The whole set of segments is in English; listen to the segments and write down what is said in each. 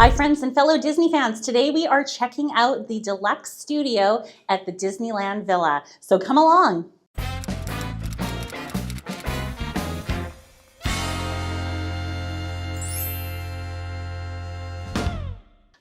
Hi friends and fellow Disney fans, today we are checking out the Deluxe studio at the Disneyland Villa, so come along.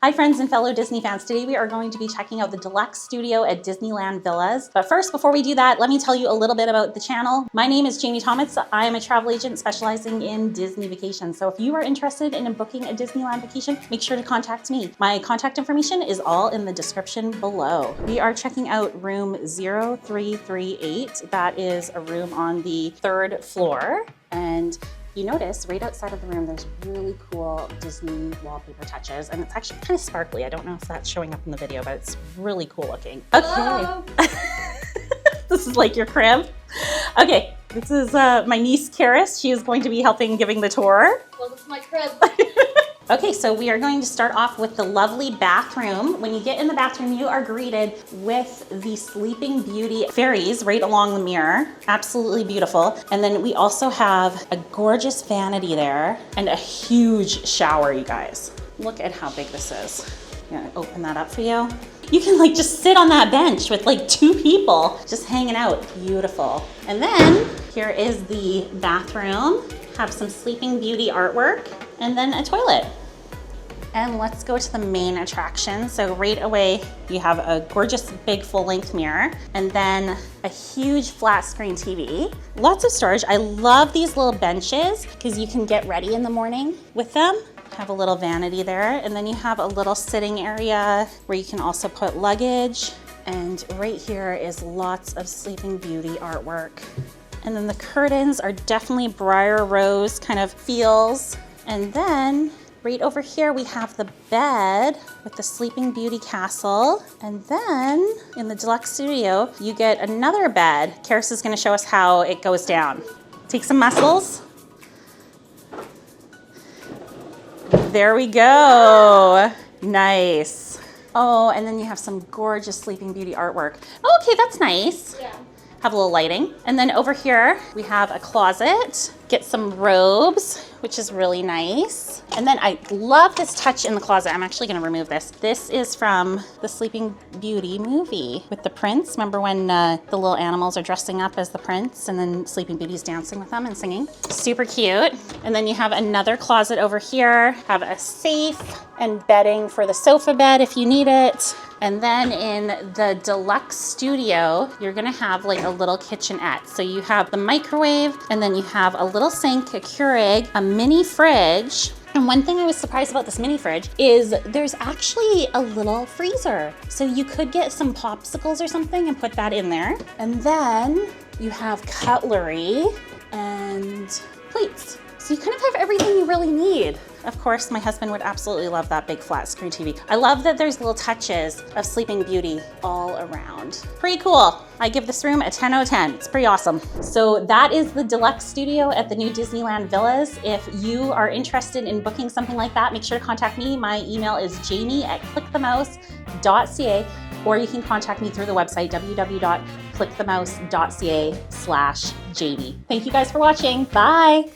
Hi friends and fellow Disney fans, today we are going to be checking out the Deluxe studio at Disneyland Villas. But first, before we do that, let me tell you a little bit about the channel. My name is Jamie Thomas. I am a travel agent specializing in Disney vacations. So if you are interested in booking a Disneyland vacation, make sure to contact me. My contact information is all in the description below. We are checking out room 0338. That is a room on the 3rd floor. And you notice right outside of the room, there's really cool Disney wallpaper touches, and it's actually kind of sparkly. I don't know if that's showing up in the video, but it's really cool looking. Okay. This is like your crib. Okay, this is my niece, Karis. She is going to be helping giving the tour. Well, this is my crib. Okay, so we are going to start off with the lovely bathroom. When you get in the bathroom, you are greeted with the Sleeping Beauty fairies right along the mirror. Absolutely beautiful. And then we also have a gorgeous vanity there and a huge shower, you guys. Look at how big this is. I'm gonna open that up for you. You can like just sit on that bench with like 2 people just hanging out. Beautiful. And then here is the bathroom. Have some Sleeping Beauty artwork and then a toilet. And let's go to the main attraction. So right away, you have a gorgeous big full-length mirror and then a huge flat screen TV. Lots of storage. I love these little benches because you can get ready in the morning with them. Have a little vanity there, and then you have a little sitting area where you can also put luggage. And right here is lots of Sleeping Beauty artwork. And then the curtains are definitely briar rose kind of feels. And then right over here, we have the bed with the Sleeping Beauty castle. And then in the Deluxe studio, you get another bed. Karis is gonna show us how it goes down. Take some muscles. There we go. Nice. Oh, and then you have some gorgeous Sleeping Beauty artwork. Oh, okay, that's nice. Yeah. Have a little lighting. And then over here, we have a closet. Get some robes, which is really nice. And then I love this touch in the closet. I'm actually gonna remove this. This is from the Sleeping Beauty movie with the prince. Remember when the little animals are dressing up as the prince and then Sleeping Beauty's dancing with them and singing? Super cute. And then you have another closet over here. Have a safe and bedding for the sofa bed if you need it. And then in the Deluxe studio, you're gonna have like a little kitchenette. So you have the microwave, and then you have a little sink, a Keurig, a mini fridge. And one thing I was surprised about this mini fridge is there's actually a little freezer. So you could get some popsicles or something and put that in there. And then you have cutlery and plates. So you kind of have everything you really need. Of course, my husband would absolutely love that big flat screen TV. I love that there's little touches of Sleeping Beauty all around. Pretty cool. I give this room a 10 out of 10. It's pretty awesome. So that is the Deluxe studio at the new Disneyland Villas. If you are interested in booking something like that, make sure to contact me. My email is jamie@clickthemouse.ca, or you can contact me through the website www.clickthemouse.ca/jamie. Thank you guys for watching. Bye.